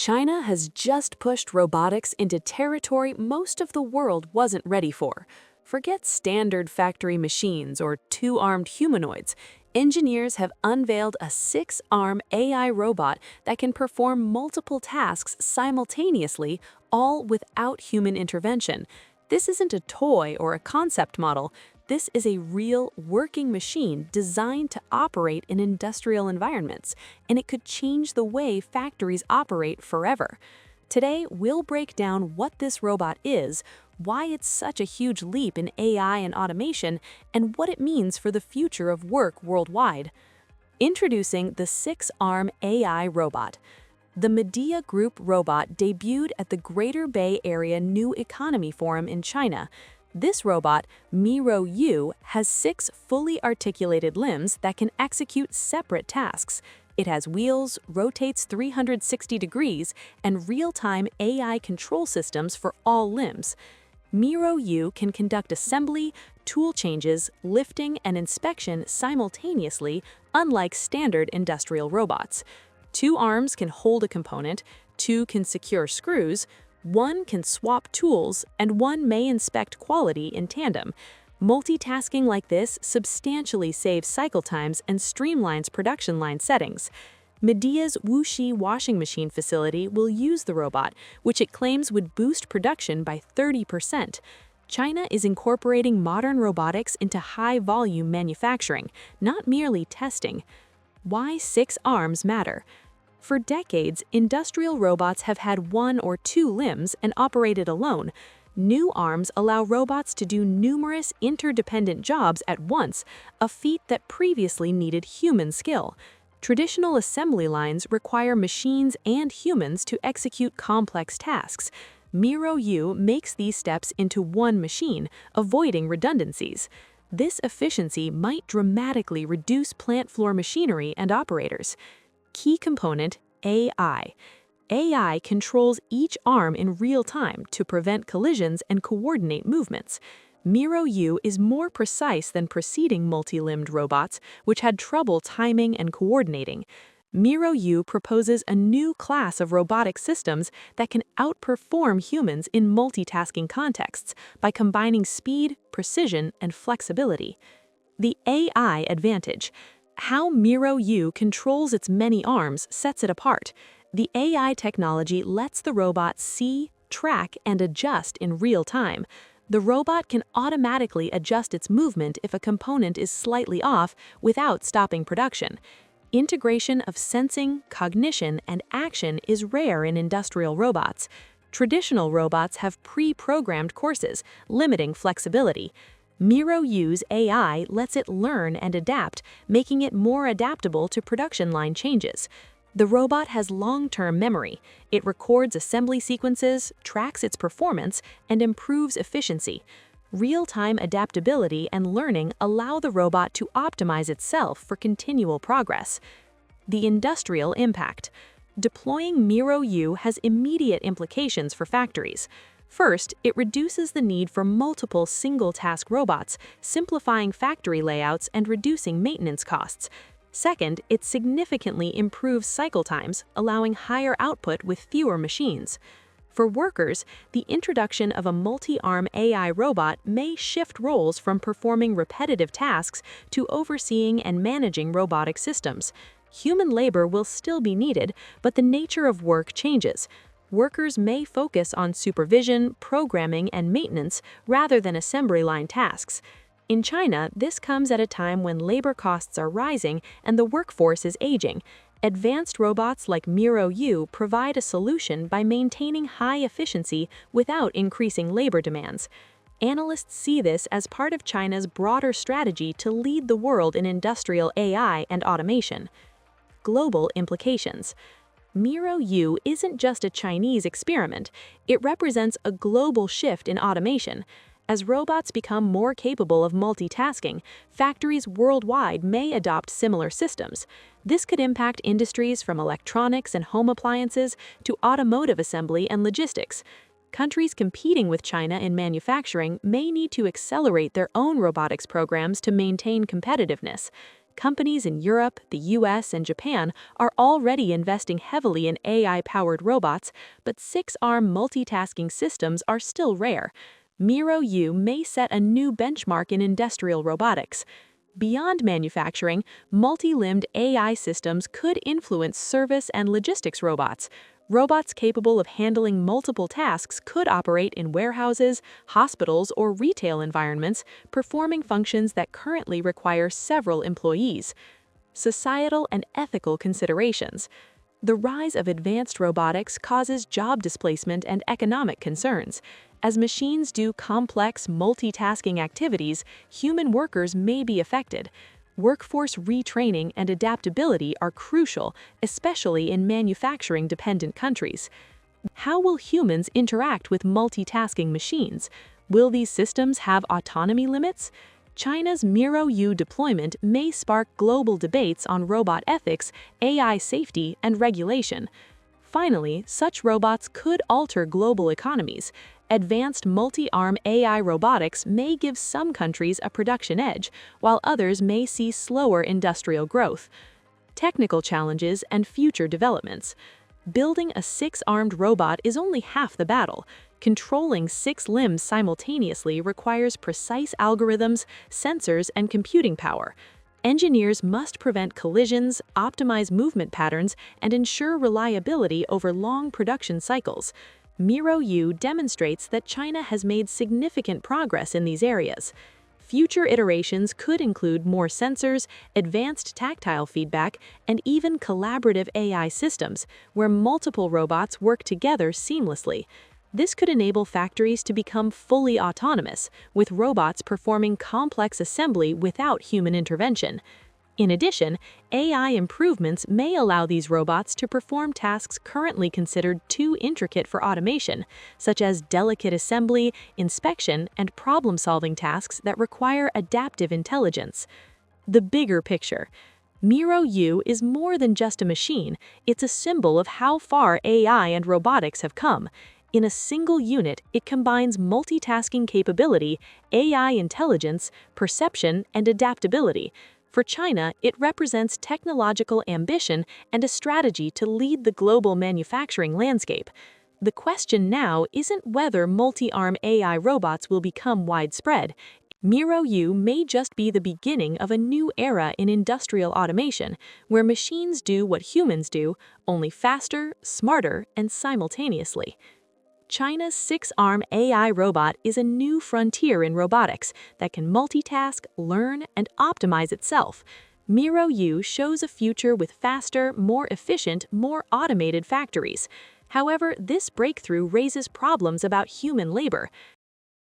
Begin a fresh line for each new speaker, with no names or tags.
China has just pushed robotics into territory most of the world wasn't ready for. Forget standard factory machines or two-armed humanoids. Engineers have unveiled a six-arm AI robot that can perform multiple tasks simultaneously, all without human intervention. This isn't a toy or a concept model. This is a real working machine designed to operate in industrial environments, and it could change the way factories operate forever. Today, we'll break down what this robot is, why it's such a huge leap in AI and automation, and what it means for the future of work worldwide. Introducing the six-arm AI robot. The Medea Group robot debuted at the Greater Bay Area New Economy Forum in China. This robot, Miro U, has six fully articulated limbs that can execute separate tasks. It has wheels, rotates 360 degrees, and real-time AI control systems for all limbs. Miro U can conduct assembly, tool changes, lifting, and inspection simultaneously, unlike standard industrial robots. Two arms can hold a component, two can secure screws, one can swap tools, and one may inspect quality in tandem. Multitasking like this substantially saves cycle times and streamlines production line settings. Medea's Wuxi washing machine facility will use the robot, which it claims would boost production by 30%. China is incorporating modern robotics into high-volume manufacturing, not merely testing. Why six arms matter? For decades, industrial robots have had one or two limbs and operated alone. New arms allow robots to do numerous interdependent jobs at once, a feat that previously needed human skill. Traditional assembly lines require machines and humans to execute complex tasks. Miro U makes these steps into one machine, avoiding redundancies. This efficiency might dramatically reduce plant floor machinery and operators. Key component, AI. AI controls each arm in real time to prevent collisions and coordinate movements. Miro U is more precise than preceding multi-limbed robots, which had trouble timing and coordinating. Miro U proposes a new class of robotic systems that can outperform humans in multitasking contexts by combining speed, precision, and flexibility. The AI advantage. How Miro U controls its many arms sets it apart. The AI technology lets the robot see, track, and adjust in real time. The robot can automatically adjust its movement if a component is slightly off without stopping production. Integration of sensing, cognition, and action is rare in industrial robots. Traditional robots have pre-programmed courses, limiting flexibility. Miro U's AI lets it learn and adapt, making it more adaptable to production line changes. The robot has long-term memory. It records assembly sequences, tracks its performance, and improves efficiency. Real-time adaptability and learning allow the robot to optimize itself for continual progress. The industrial impact. Deploying Miro U has immediate implications for factories. First, it reduces the need for multiple single-task robots, simplifying factory layouts and reducing maintenance costs. Second, it significantly improves cycle times, allowing higher output with fewer machines. For workers, the introduction of a multi-arm AI robot may shift roles from performing repetitive tasks to overseeing and managing robotic systems. Human labor will still be needed, but the nature of work changes. Workers may focus on supervision, programming, and maintenance rather than assembly line tasks. In China, this comes at a time when labor costs are rising and the workforce is aging. Advanced robots like Miro U provide a solution by maintaining high efficiency without increasing labor demands. Analysts see this as part of China's broader strategy to lead the world in industrial AI and automation. Global implications. Miro U isn't just a Chinese experiment, it represents a global shift in automation. As robots become more capable of multitasking, factories worldwide may adopt similar systems. This could impact industries from electronics and home appliances to automotive assembly and logistics. Countries competing with China in manufacturing may need to accelerate their own robotics programs to maintain competitiveness. Companies in Europe, the US, and Japan are already investing heavily in AI-powered robots, but six-arm multitasking systems are still rare. Miro U may set a new benchmark in industrial robotics. Beyond manufacturing, multi-limbed AI systems could influence service and logistics robots. Robots capable of handling multiple tasks could operate in warehouses, hospitals, or retail environments, performing functions that currently require several employees. Societal and ethical considerations. The rise of advanced robotics causes job displacement and economic concerns. As machines do complex, multitasking activities, human workers may be affected. Workforce retraining and adaptability are crucial, especially in manufacturing-dependent countries. How will humans interact with multitasking machines? Will these systems have autonomy limits? China's Miro U deployment may spark global debates on robot ethics, AI safety, and regulation. Finally, such robots could alter global economies. Advanced multi-arm AI robotics may give some countries a production edge, while others may see slower industrial growth. Technical challenges and future developments. Building a six-armed robot is only half the battle. Controlling six limbs simultaneously requires precise algorithms, sensors, and computing power. Engineers must prevent collisions, optimize movement patterns, and ensure reliability over long production cycles. Miro U demonstrates that China has made significant progress in these areas. Future iterations could include more sensors, advanced tactile feedback, and even collaborative AI systems, where multiple robots work together seamlessly. This could enable factories to become fully autonomous, with robots performing complex assembly without human intervention. In addition, AI improvements may allow these robots to perform tasks currently considered too intricate for automation, such as delicate assembly, inspection, and problem-solving tasks that require adaptive intelligence. The bigger picture. Miro U is more than just a machine, it's a symbol of how far AI and robotics have come. In a single unit, it combines multitasking capability, AI intelligence, perception, and adaptability. For China, it represents technological ambition and a strategy to lead the global manufacturing landscape. The question now isn't whether multi-arm AI robots will become widespread. Miro U may just be the beginning of a new era in industrial automation, where machines do what humans do, only faster, smarter, and simultaneously. China's six-arm AI robot is a new frontier in robotics that can multitask, learn, and optimize itself. Miro U shows a future with faster, more efficient, more automated factories. However, this breakthrough raises problems about human labor.